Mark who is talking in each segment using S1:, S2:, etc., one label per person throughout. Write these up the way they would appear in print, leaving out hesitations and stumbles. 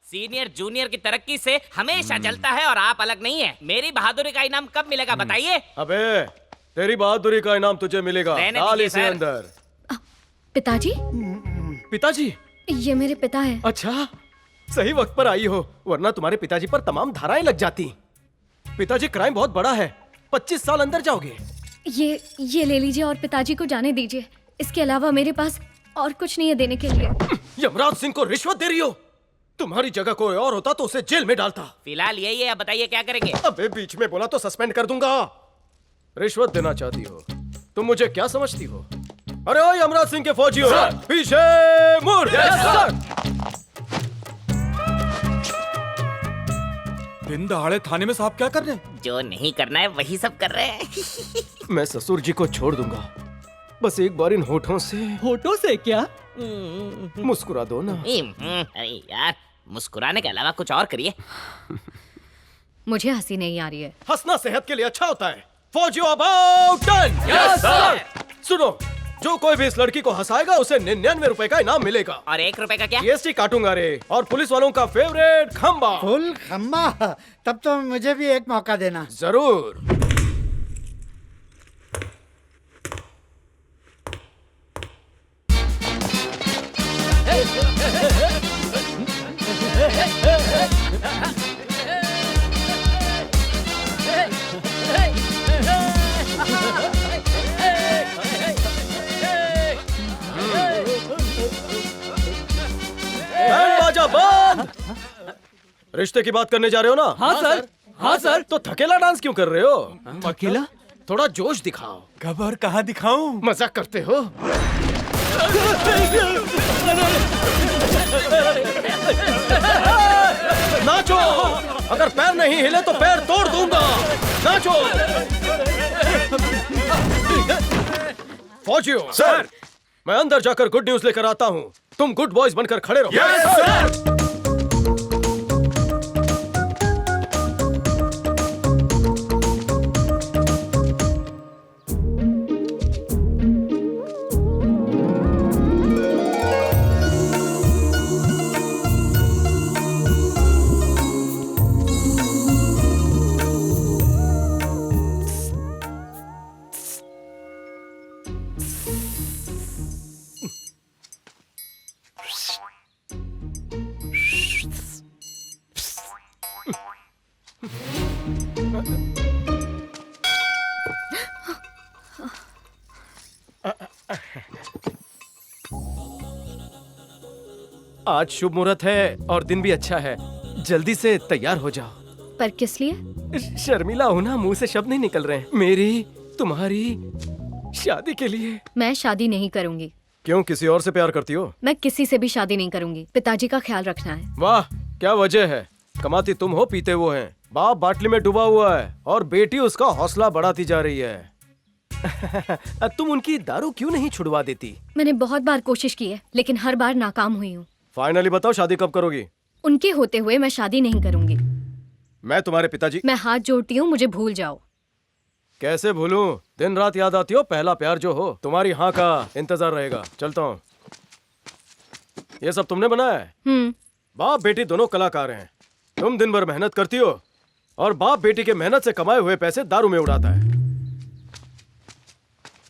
S1: Senior junior की तरक्की से हमेशा जलता है और आप अलग नहीं है। मेरी बहादुरी का इनाम कब मिलेगा बताइए?
S2: अबे तेरी बहादुरी का इनाम तुझे मिलेगा।
S1: रहने
S2: डाल
S1: दीजिए,
S2: इसे
S1: सर।
S2: अंदर।
S3: पिताजी,
S2: पिताजी?
S3: ये मेरे पिता हैं।
S2: अच्छा, सही वक्त पर आई हो, वरना तुम्हारे पिताजी पर तमाम धाराएं लग जाती। पिताजी, क्राइम बहुत बड़ा है, 25 साल अंदर जाओगे।
S3: ये ले लीजिए और पिताजी को जाने दीजिए। इसके अलावा मेरे पास और कुछ नहीं है देने के लिए।
S2: यमराज सिंह को रिश्वत दे रही हो? तुम्हारी जगह कोई और होता तो उसे जेल में डालता।
S1: फिलहाल यही है, अब बताइए क्या करेंगे?
S2: अबे बीच में बोला तो सस्पेंड कर दूंगा। रिश्वत देना चाहती हो? तुम मुझे क्या समझती हो? अरे ओ यमराज सिंह के फौजियों, पीछे मुड़।
S4: दिन दहाड़े थाने में साहब क्या कर रहे हैं?
S1: जो नहीं करना है वही सब कर रहे हैं।
S2: मैं ससुर जी को छोड़ दूंगा, बस एक बार इन होठों से।
S5: होठों से क्या?
S2: मुस्कुरा दो ना।
S1: अरे यार, मुस्कुराने के अलावा कुछ और करिए।
S3: मुझे हंसी नहीं आ रही है।
S2: हंसना सेहत के लिए अच्छा होता है। फौजियों अबाउट टर्न।
S1: Yes sir.
S2: सुनो, जो कोई भी इस लड़की को हंसाएगा उसे 99 रुपए का इनाम मिलेगा।
S1: और 1 रुपए का क्या?
S2: जीएसटी काटूंगा रे। और पुलिस वालों का फेवरेट खंबा।
S6: फुल खम्बा? तब तो मुझे भी एक मौका देना।
S2: जरूर। बैंड बाजा बंद। रिश्ते की बात करने जा रहे हो ना?
S5: हाँ सर। हाँ सर।
S2: तो थकेला डांस क्यों कर रहे हो?
S5: अकेला?
S2: थोड़ा जोश दिखाओ।
S4: कब और कहाँ दिखाऊं?
S2: मजाक करते हो? नाचो। अगर पैर नहीं हिले तो पैर तोड़ दूंगा। नाचो। फौजियों,
S4: सर।
S2: मैं अंदर जाकर गुड न्यूज लेकर आता हूँ। तुम गुड बॉयज बनकर खड़े रहो।
S4: Yes sir.
S2: आज शुभ मुहूर्त है और दिन भी अच्छा है। जल्दी से तैयार हो जाओ।
S3: पर किस लिए?
S2: शर्मिला हो ना, मुंह से शब्द नहीं निकल रहे हैं। मेरी तुम्हारी शादी के लिए।
S3: मैं शादी नहीं करूंगी।
S2: क्यों, किसी और से प्यार करती हो?
S3: मैं किसी से भी शादी नहीं करूंगी। पिताजी का ख्याल रखना है।
S2: वाह, क्या वजह है? कमाती तुम हो, पीते वो हैं। बाप बाटली में डूबा हुआ है और बेटी उसका हौसला बढ़ाती जा रही है। तुम उनकी दारू क्यों नहीं छुड़वा देती?
S3: मैंने बहुत बार कोशिश की है, लेकिन हर बार नाकाम हुई हूँ।
S2: फाइनली बताओ, शादी कब करोगी?
S3: उनके होते हुए मैं शादी नहीं करूंगी।
S2: मैं तुम्हारे पिताजी।
S3: मैं हाथ जोड़ती हूँ, मुझे भूल जाओ।
S2: कैसे भूलूं? दिन रात याद आती हो। पहला प्यार जो हो। तुम्हारी हाँ का इंतजार रहेगा। चलता हूँ। ये सब तुमने बनाया है? बाप बेटी दोनों कलाकार हैं। तुम दिन भर मेहनत करती हो और बाप बेटी के मेहनत से कमाए हुए पैसे दारू में उड़ाता है।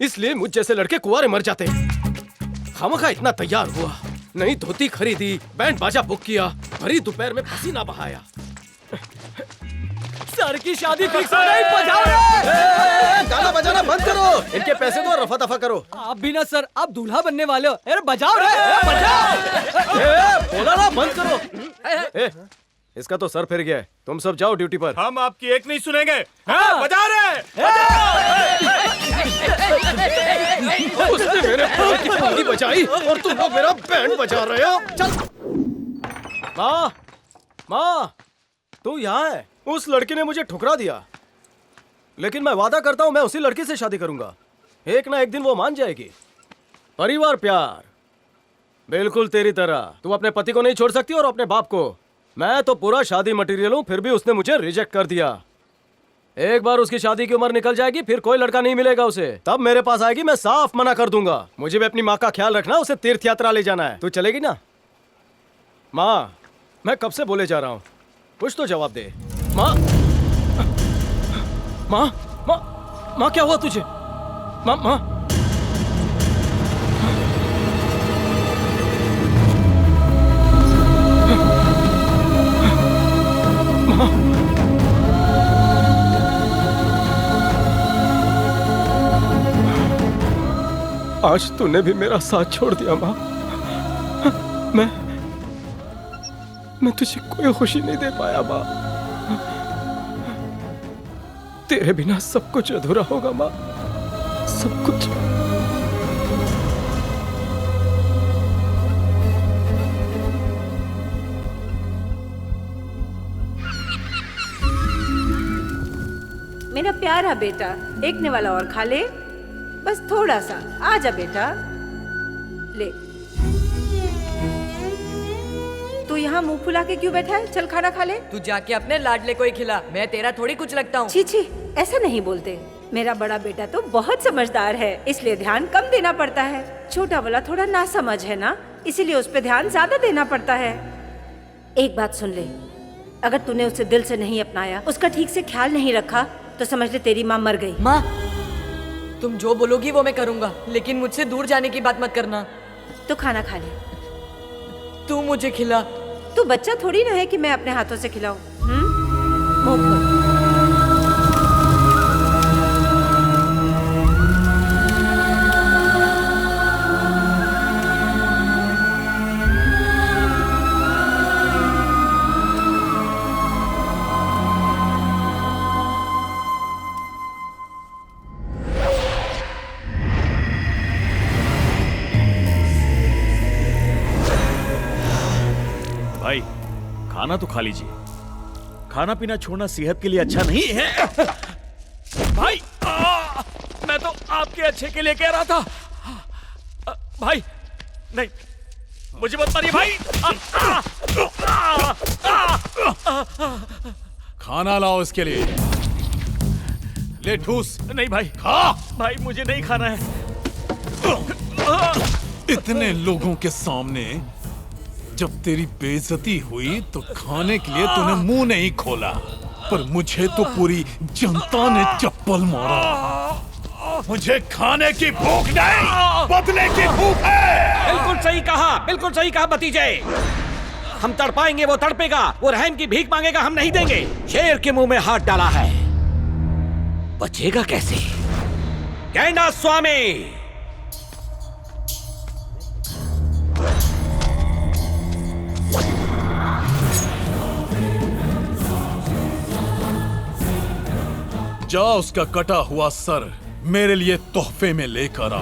S2: इसलिए मुझ जैसे लड़के कुंवारे मर जाते हैं। खामखा इतना तैयार हुआ, नई धोती खरीदी, बैंड बाजा बुक किया, भरी दोपहर में पसीना बहाया।
S5: सर की शादी फिक्स हो गई। बजाओ रे।
S2: गाना बजाना बंद करो। इनके पैसे दो और रफा दफा करो।
S5: आप भी ना सर, आप दूल्हा बनने वाले हो। अरे बजाओ रे, बजाओ।
S2: बोला ना बंद करो। इसका तो सर फिर गया है। तुम सब जाओ ड्यूटी पर।
S4: हम आपकी एक नहीं सुनेंगे। हाँ, बजा रहे।
S2: उसने मेरे पैर की ताली बजाई और तुम लोग मेरा बैंड बजा रहे हो। चल। माँ, माँ, तू यहाँ है? उस लड़की ने मुझे ठुकरा दिया, लेकिन मैं वादा करता हूँ मैं उसी लड़की से शादी करूंगा। एक ना एक दिन वो मान जाएगी। परिवार प्यार बिल्कुल तेरी तरह। तू अपने पति को नहीं छोड़ सकती और अपने बाप को। मैं तो पूरा शादी मटेरियल हूँ, फिर भी उसने मुझे रिजेक्ट कर दिया। एक बार उसकी शादी की उम्र निकल जाएगी, फिर कोई लड़का नहीं मिलेगा उसे। तब मेरे पास आएगी, मैं साफ मना कर दूंगा। मुझे भी अपनी माँ का ख्याल रखना, उसे तीर्थ यात्रा ले जाना है। तू चलेगी ना? माँ, मैं कब से बोले जा रहा हूँ, कुछ तो जवाब दे। माँ, माँ, माँ, माँ क्या हुआ तुझे? माँ, माँ, आज तूने भी मेरा साथ छोड़ दिया माँ। मैं तुझे कोई खुशी नहीं दे पाया माँ। तेरे बिना सब कुछ अधूरा होगा माँ, सब कुछ।
S7: मेरा प्यारा बेटा, एक ने वाला और खा ले, बस थोड़ा सा। आजा बेटा, ले। तू यहाँ मुंह फुला के क्यों बैठा है? चल खाना खा ले।
S5: तू जाके अपने लाडले को ही खिला, मैं तेरा थोड़ी कुछ लगता हूँ।
S7: छी छी, ऐसा नहीं बोलते। मेरा बड़ा बेटा तो बहुत समझदार है, इसलिए ध्यान कम देना पड़ता है। छोटा वाला थोड़ा नासमझ है ना, इसीलिए उस पे ध्यान ज्यादा देना पड़ता है। एक बात सुन ले, अगर तूने उसे दिल से नहीं अपनाया, उसका ठीक से ख्याल नहीं रखा, तो समझ ले तेरी माँ मर गई।
S5: माँ, तुम जो बोलोगी वो मैं करूँगा, लेकिन मुझसे दूर जाने की बात मत करना।
S7: तो खाना खा ले।
S5: तू मुझे खिला।
S7: तू बच्चा थोड़ी ना है कि मैं अपने हाथों से खिलाऊं। मुंह खोल।
S8: भाई, खाना तो खा लीजिए। खाना पीना छोड़ना सेहत के लिए अच्छा नहीं है। भाई, मैं तो आपके अच्छे के लिए कह रहा था। भाई, नहीं, मुझे मत मारिए भाई।
S4: खाना लाओ इसके लिए। ले ठूस।
S8: नहीं भाई,
S4: खा।
S8: भाई मुझे नहीं खाना है।
S4: इतने लोगों के सामने जब तेरी बेइज्जती हुई तो खाने के लिए तूने मुंह नहीं खोला, पर मुझे तो पूरी जनता ने चप्पल मारा। मुझे खाने की भूख नहीं, बदले की भूख है।
S9: बिल्कुल सही कहा भतीजे। हम तड़पाएंगे, वो तड़पेगा। वो रहम की भीख मांगेगा, हम नहीं देंगे। शेर के मुंह में हाथ डाला है, बचेगा कैसे? गेंडा स्वामी,
S4: जा उसका कटा हुआ सर मेरे लिए तोहफे में लेकर आ।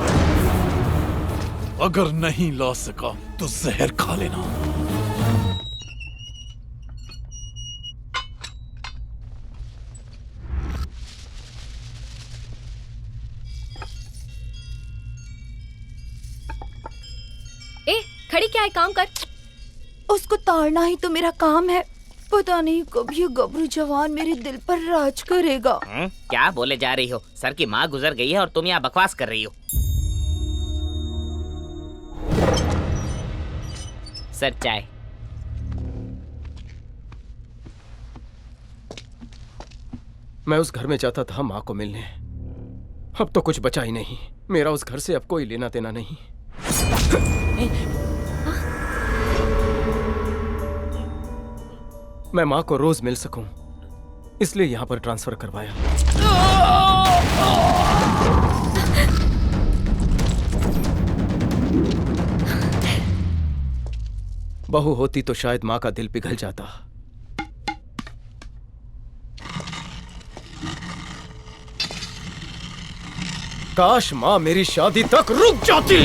S4: अगर नहीं ला सका तो जहर खा लेना।
S3: ए, खड़ी क्या है? काम कर।
S10: उसको ताड़ना ही तो मेरा काम है। पता नहीं कब ये गबरू जवान मेरे दिल पर राज करेगा।
S1: क्या बोले जा रही हो? सर की माँ गुजर गई है और तुम यहाँ बकवास कर रही हो। सर चाय।
S2: मैं उस घर में जाता था माँ को मिलने, अब तो कुछ बचा ही नहीं। मेरा उस घर से अब कोई लेना देना नहीं। मैं माँ को रोज मिल सकूं, इसलिए यहां पर ट्रांसफर करवाया। बहू होती तो शायद माँ का दिल पिघल जाता। काश माँ मेरी शादी तक रुक जाती।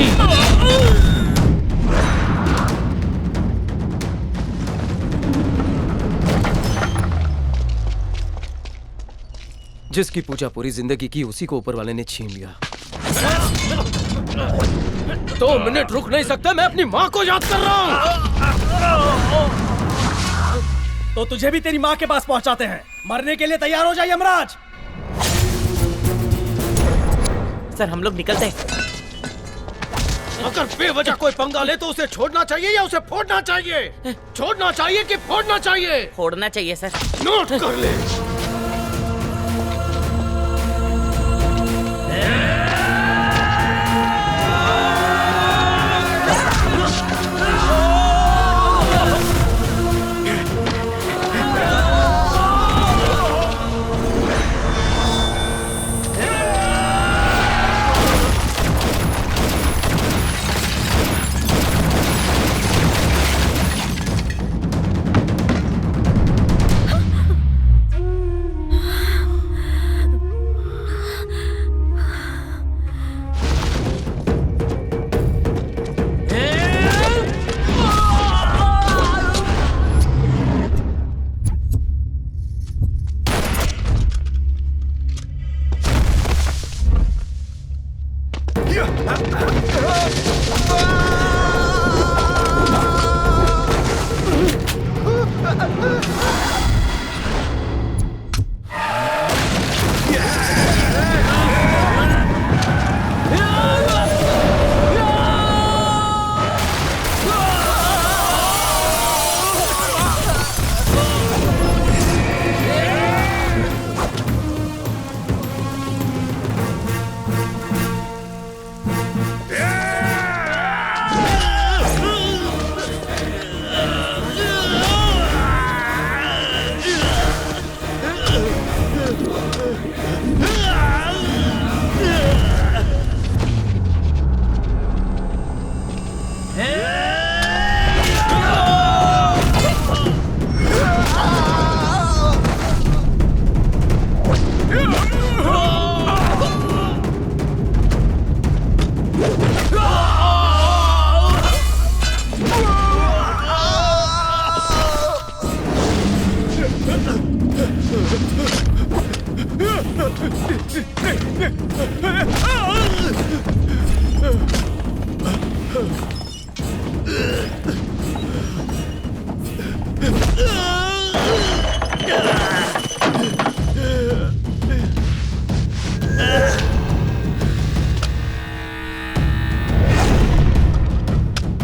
S2: जिसकी पूजा पूरी जिंदगी की, उसी को ऊपर वाले ने छीन लिया। 2 मिनट रुक नहीं सकते? मैं अपनी माँ को याद कर रहा हूँ।
S5: तो तुझे भी तेरी माँ के पास पहुंचाते हैं। मरने के लिए तैयार हो जाइए यमराज।
S1: सर हम लोग निकलते हैं।
S2: अगर बेवजह कोई पंगा ले तो उसे छोड़ना चाहिए या उसे फोड़ना चाहिए? छोड़ना चाहिए कि फोड़ना चाहिए?
S1: फोड़ना चाहिए सर।
S2: नोट कर ले।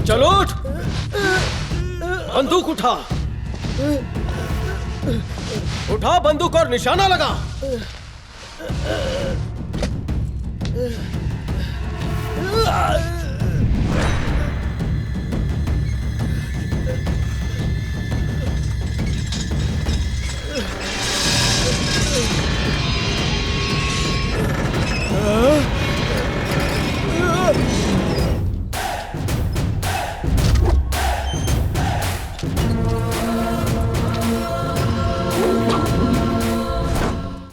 S2: चलो उठ, बंदूक उठा, उठा बंदूक और निशाना लगा।